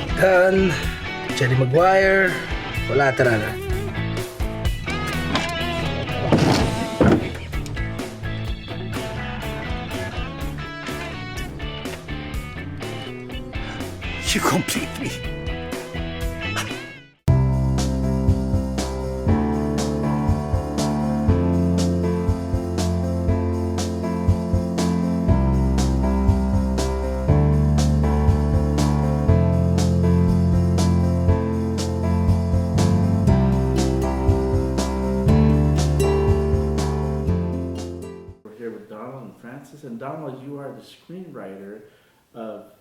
Top Gun, Jerry Maguire, collateral. You complete me. We're here with Donald and Francis, and Donald, you are the screenwriter of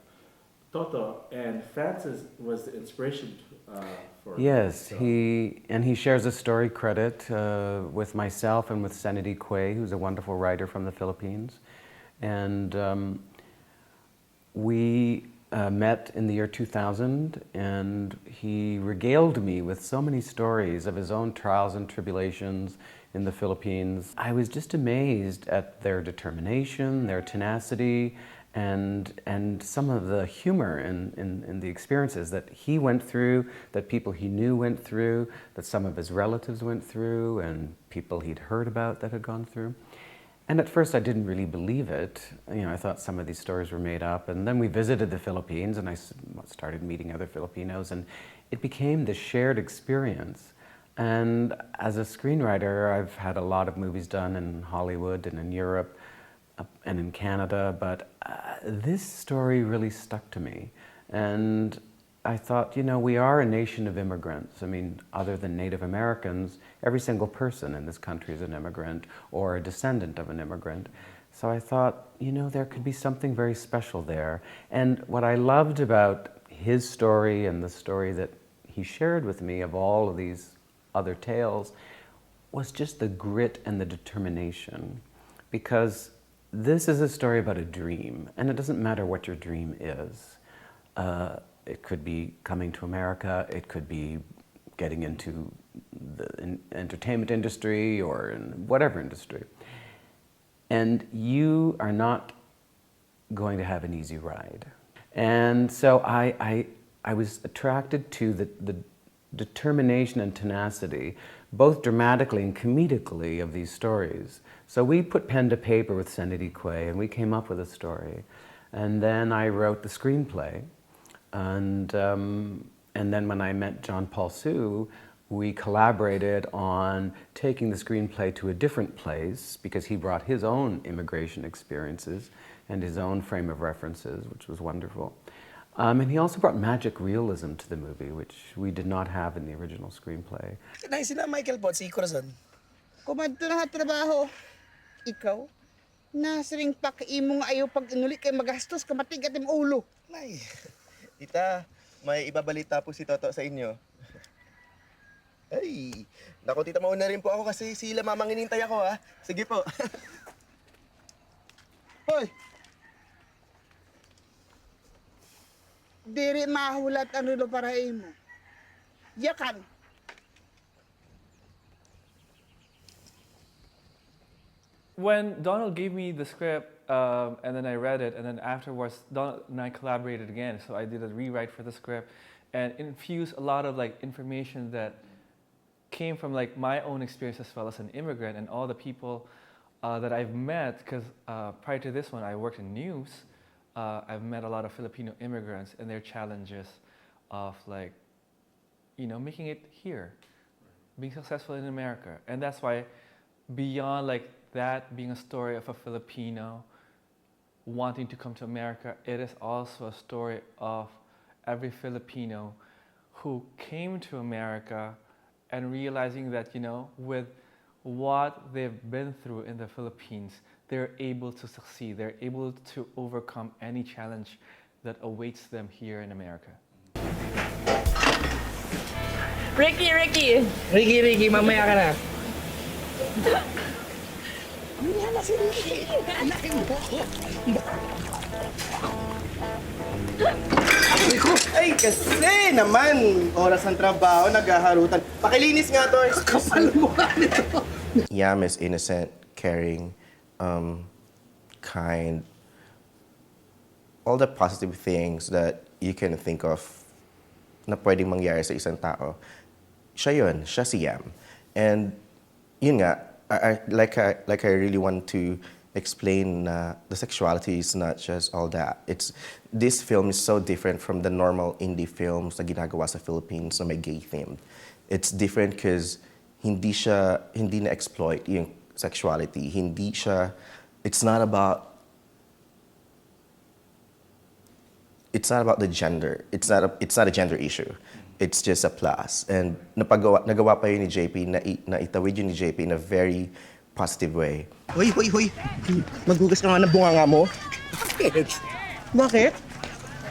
Toto, and Francis was the inspiration for Yes, so. he shares a story credit with myself and with Sthanlee B, who's a wonderful writer from the Philippines. And we met in the year 2000, and he regaled me with so many stories of his own trials and tribulations in the Philippines. I was just amazed at their determination, their tenacity, and some of the humor in the experiences that he went through, that people he knew went through, that some of his relatives went through, and people he'd heard about that had gone through. And at first I didn't really believe it. You know, I thought some of these stories were made up. And then we visited the Philippines, and I started meeting other Filipinos, and it became this shared experience. And as a screenwriter, I've had a lot of movies done in Hollywood and in Europe and in Canada, but this story really stuck to me. And I thought, you know, we are a nation of immigrants. I mean, other than Native Americans, every single person in this country is an immigrant or a descendant of an immigrant. So I thought, you know, there could be something very special there. And what I loved about his story and the story that he shared with me of all of these other tales was just the grit and the determination. Because this is a story about a dream, and it doesn't matter what your dream is. It could be coming to America, it could be getting into the entertainment industry or in whatever industry. And you are not going to have an easy ride. And so I was attracted to the determination and tenacity, both dramatically and comedically, of these stories. So we put pen to paper with Sthanlee B, and we came up with a story. And then I wrote the screenplay. And then when I met John Paul Sue, we collaborated on taking the screenplay to a different place, because he brought his own immigration experiences and his own frame of references, which was wonderful. And he also brought magic realism to the movie, which we did not have in the original screenplay. Nay, sila Michael po, si Corazon. Kumadto na trabaho. Ikaw? Nasiring pakaimong ayaw pag inuli kay magastos ka matigat im ulo. Nay, tita, may ibabalita po si Toto sa inyo. Ay, naku tita, mauna rin po ako kasi sila mamanginintay ako ha. Sige po. Hoy! Diri mahulat ang rilo para imo. Yakan! When Donald gave me the script, and then I read it, and then afterwards, Donald and I collaborated again. So I did a rewrite for the script, and infused a lot of information that came from my own experience as well as an immigrant, and all the people that I've met. Because prior to this one, I worked in news. I've met a lot of Filipino immigrants and their challenges of making it here, being successful in America, and that's why beyond that being a story of a Filipino wanting to come to America, it is also a story of every Filipino who came to America and realizing that, with what they've been through in the Philippines, they're able to succeed. They're able to overcome any challenge that awaits them here in America. Ricky, mamaya ka na. Yan na si Ricky. Anakin mo. Ay, kasi naman, oras ng trabaho, naghaharutan. Pakilinis nga to. Kapal mo ka nito. Yam is innocent, caring, kind. All the positive things that you can think of na pwedeng mangyari sa isang tao, siya si Yam. And yun nga, I really want to explain the sexuality is not just all that. This film is so different from the normal indie films na ginagawa sa Philippines na may gay theme. It's different because hindi na-exploit yung sexuality. It's not about the gender. It's not a gender issue. It's just a plus. And nagawa pa yun ni JP, na itawid yun ni JP in a very positive way. Hoy! Maghugas ka nga ng bunganga mo. Bakit?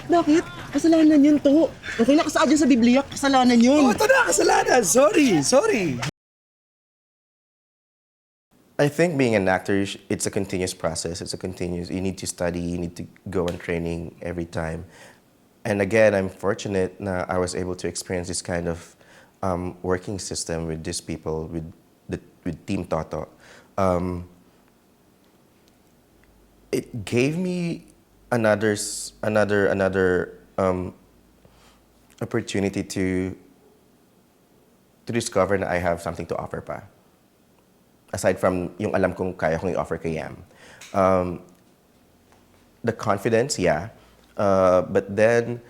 Bakit? Kasalanan yun to. Okay na kasaad yun sa Biblia, kasalanan yun. Oh, ito na, kasalanan. Sorry. I think being an actor, it's a continuous process. You need to study, you need to go on training every time. And again, I'm fortunate that I was able to experience this kind of working system with these people, with Team Toto. It gave me another opportunity to discover that I have something to offer pa. Aside from yung alam kong kaya kong i-offer kay Yam. The confidence, yeah. But then,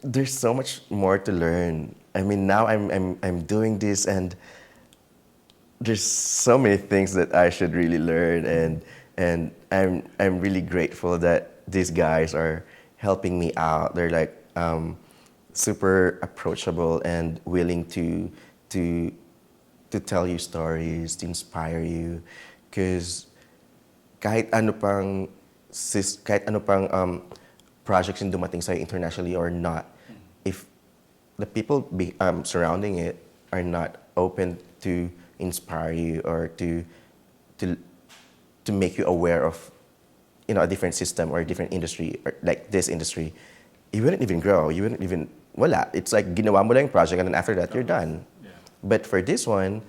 there's so much more to learn. I mean, now I'm doing this, and there's so many things that I should really learn, and I'm really grateful that these guys are helping me out. They're like super approachable and willing to tell you stories, to inspire you, because kahit ano pang projects yung dumating sa'yo internationally or not, if the people surrounding it are not open to inspire you or to make you aware of, a different system or a different industry, or like this industry, you wouldn't even grow. You wouldn't even, wala. It's like ginawa mo lang yung project and then after that, you're done. Yeah. But for this one,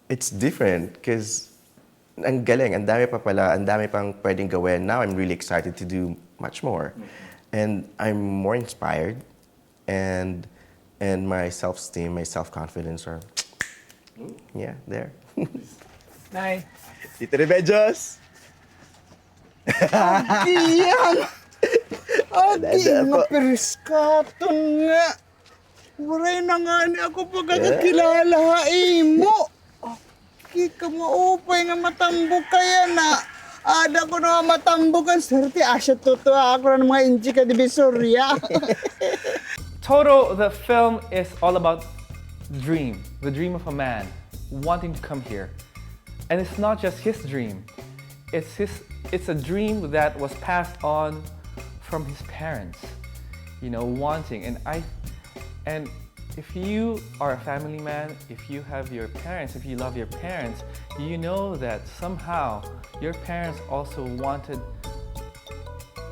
it's different because ang galing, ang dami pa pala, ang dami pang pwedeng gawin. Now I'm really excited to do much more. And I'm more inspired, and my self-esteem, my self-confidence are, yeah, there. Nay. Tito Rebellos! Diyan! Adi nga periskaton nga. Waray na nga ni ako pagkakakilala mo. Aki ka maupay nga matambok kaya na. Ada ko na matambokan. Swerte, asya totoo ako ng mga inchi ka divisorya. Toto, the film is all about the dream of a man wanting to come here. And it's not just his dream. It's a dream that was passed on from his parents, wanting. And if you are a family man, if you have your parents, if you love your parents, you know that somehow your parents also wanted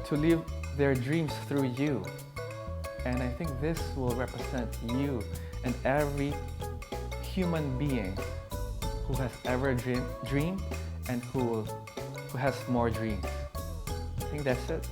to live their dreams through you. And I think this will represent you and every human being who has ever dreamed and who has more dreams. I think that's it.